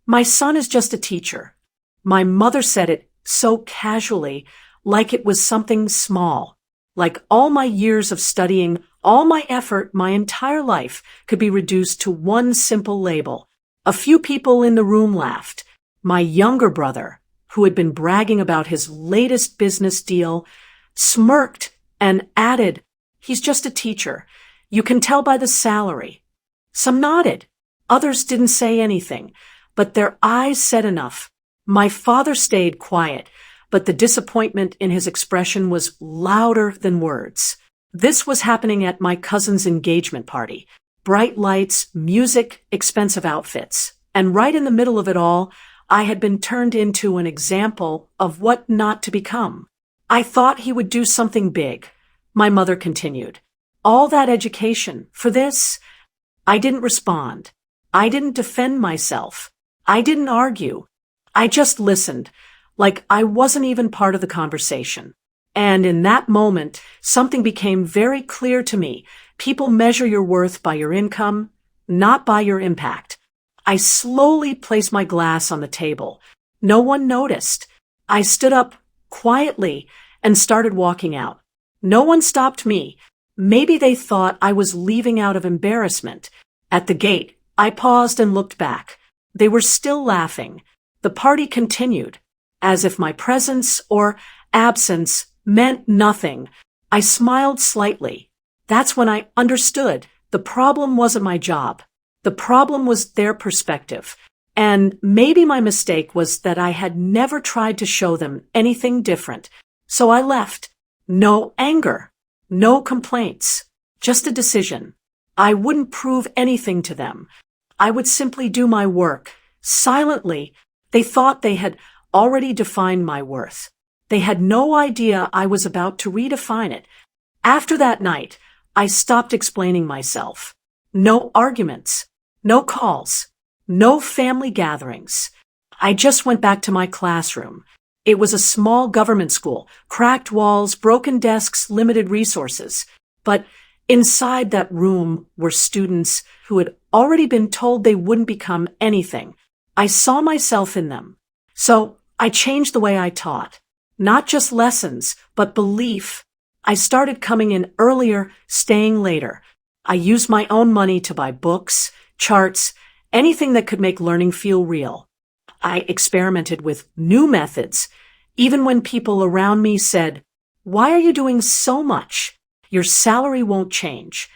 My son is just a teacher. My mother said it so casually, like it was something small. Like all my years of studying, all my effort, my entire life could be reduced to one simple label. A few people in the room laughed. My younger brother, who had been bragging about his latest business deal, smirked and added, "He's just a teacher. You can tell by the salary." Some nodded. Others didn't say anything, but their eyes said enough. My father stayed quiet, but the disappointment in his expression was louder than words. This was happening at my cousin's engagement party. Bright lights, music, expensive outfits. And right in the middle of it all, I had been turned into an example of what not to become. I thought he would do something big. My mother continued. All that education for this? I didn't respond. I didn't defend myself. I didn't argue. I just listened, like I wasn't even part of the conversation. And in that moment, something became very clear to me. People measure your worth by your income, not by your impact. I slowly placed my glass on the table. No one noticed. I stood up quietly and started walking out. No one stopped me. Maybe they thought I was leaving out of embarrassment. At the gate, I paused and looked back. They were still laughing. The party continued, as if my presence or absence meant nothing. I smiled slightly. That's when I understood the problem wasn't my job. The problem was their perspective. And maybe my mistake was that I had never tried to show them anything different. So I left. No anger. No complaints. Just a decision. I wouldn't prove anything to them. I would simply do my work. Silently, they thought they had already defined my worth. They had no idea I was about to redefine it. After that night, I stopped explaining myself. No arguments. No calls. No family gatherings. I just went back to my classroom. It was a small government school, cracked walls, broken desks, limited resources. But inside that room were students who had already been told they wouldn't become anything. I saw myself in them. So I changed the way I taught. Not just lessons, but belief. I started coming in earlier, staying later. I used my own money to buy books, charts, anything that could make learning feel real. I experimented with new methods, even when people around me said, "Why are you doing so much? Your salary won't change."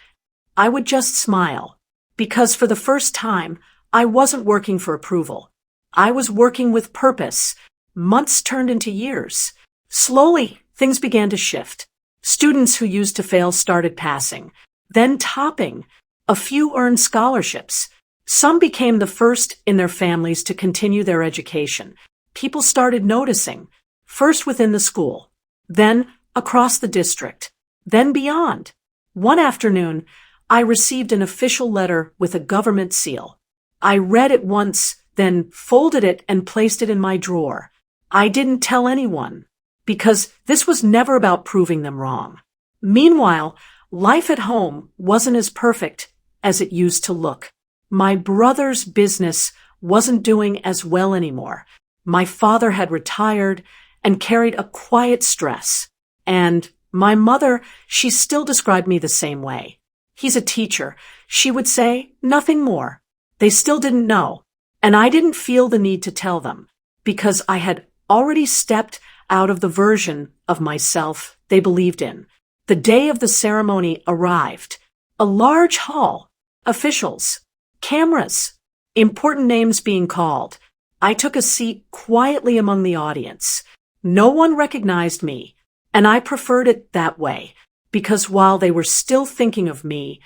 I would just smile, because for the first time, I wasn't working for approval. I was working with purpose. Months turned into years. Slowly, things began to shift. Students who used to fail started passing, then topping. A few earned scholarships. Some became the first in their families to continue their education. People started noticing, first within the school, then across the district, then beyond. One afternoon, I received an official letter with a government seal. I read it once, then folded it and placed it in my drawer. I didn't tell anyone, because this was never about proving them wrong. Meanwhile, life at home wasn't as perfect as it used to look. My brother's business wasn't doing as well anymore. My father had retired and carried a quiet stress. And my mother, she still described me the same way. "He's a teacher," she would say, "nothing more." They still didn't know. And I didn't feel the need to tell them, because I had already stepped out of the version of myself they believed in. The day of the ceremony arrived. A large hall, officials, cameras, important names being called. I took a seat quietly among the audience. No one recognized me, and I preferred it that way, because while they were still thinking of me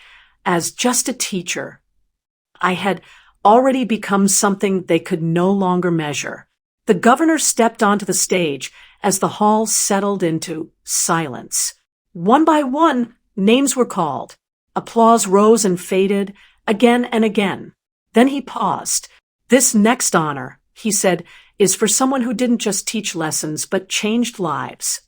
as just a teacher, I had already become something they could no longer measure. The governor stepped onto the stage as the hall settled into silence. One by one, names were called. Applause rose and faded, again and again. Then he paused. "This next honor," he said, "is for someone who didn't just teach lessons, but changed lives."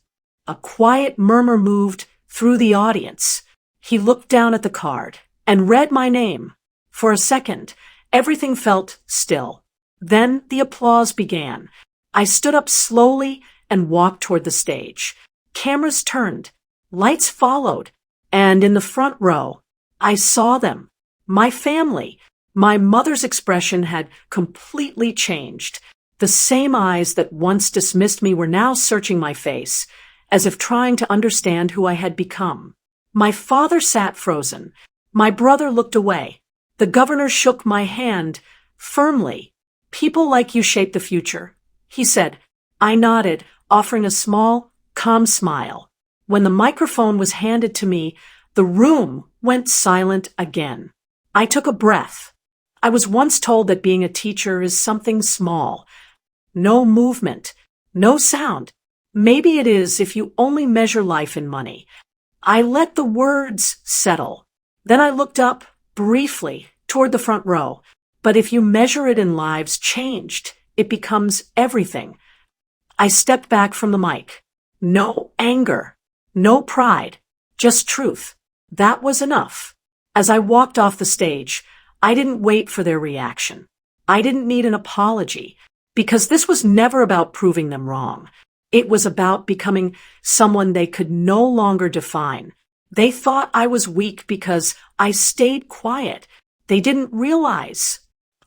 A quiet murmur moved through the audience. He looked down at the card and read my name. For a second, everything felt still. Then the applause began. I stood up slowly and walked toward the stage. Cameras turned, lights followed, and in the front row, I saw them. My family. My mother's expression had completely changed. The same eyes that once dismissed me were now searching my face, as if trying to understand who I had become. My father sat frozen. My brother looked away. The governor shook my hand firmly. "People like you shape the future," he said. I nodded, offering a small, calm smile. When the microphone was handed to me, the room went silent again. I took a breath. I was once told that being a teacher is something small. No movement, no sound. Maybe it is if you only measure life in money. I let the words settle. Then I looked up, briefly, toward the front row. But if you measure it in lives changed, it becomes everything. I stepped back from the mic. No anger, no pride, just truth. That was enough. As I walked off the stage, I didn't wait for their reaction. I didn't need an apology, because this was never about proving them wrong. It was about becoming someone they could no longer define. They thought I was weak because I stayed quiet. They didn't realize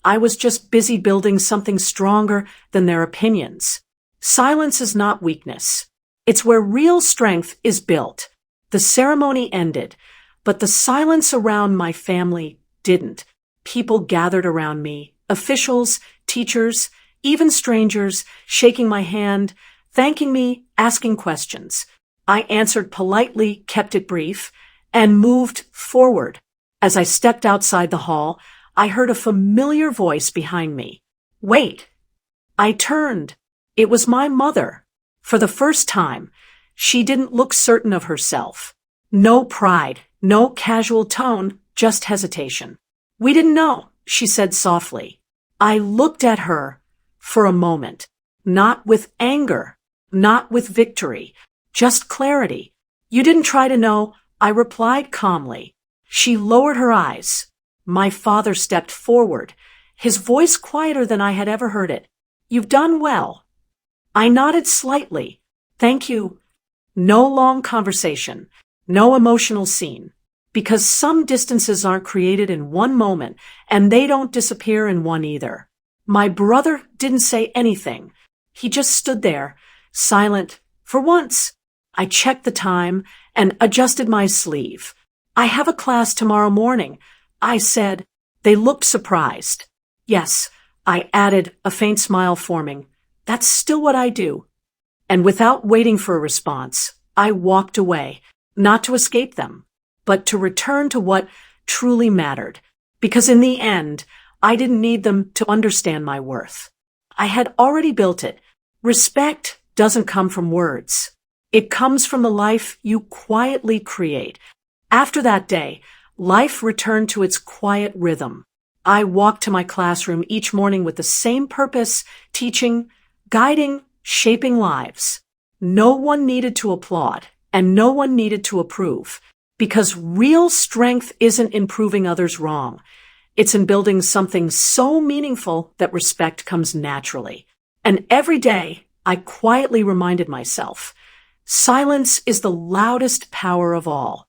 I was just busy building something stronger than their opinions. Silence is not weakness. It's where real strength is built. The ceremony ended, but the silence around my family didn't. People gathered around me, officials, teachers, even strangers, shaking my hand, thanking me, asking questions. I answered politely, kept it brief, and moved forward. As I stepped outside the hall, I heard a familiar voice behind me. "Wait." I turned. It was my mother. For the first time, she didn't look certain of herself. No pride, no casual tone, just hesitation. "We didn't know," she said softly. I looked at her for a moment, not with anger, not with victory, just clarity. "You didn't try to know," I replied calmly. She lowered her eyes. My father stepped forward, his voice quieter than I had ever heard it. "You've done well." I nodded slightly. "Thank you." No long conversation, no emotional scene. Because some distances aren't created in one moment, and they don't disappear in one either. My brother didn't say anything. He just stood there, silent. For once, I checked the time and adjusted my sleeve. "I have a class tomorrow morning," I said. They looked surprised. "Yes," I added, a faint smile forming. "That's still what I do." And without waiting for a response, I walked away, not to escape them, but to return to what truly mattered. Because in the end, I didn't need them to understand my worth. I had already built it. Respect doesn't come from words. It comes from the life you quietly create. After that day, life returned to its quiet rhythm. I walked to my classroom each morning with the same purpose, teaching, guiding, shaping lives. No one needed to applaud, and no one needed to approve. Because real strength isn't in proving others wrong. It's in building something so meaningful that respect comes naturally. And every day, I quietly reminded myself, silence is the loudest power of all.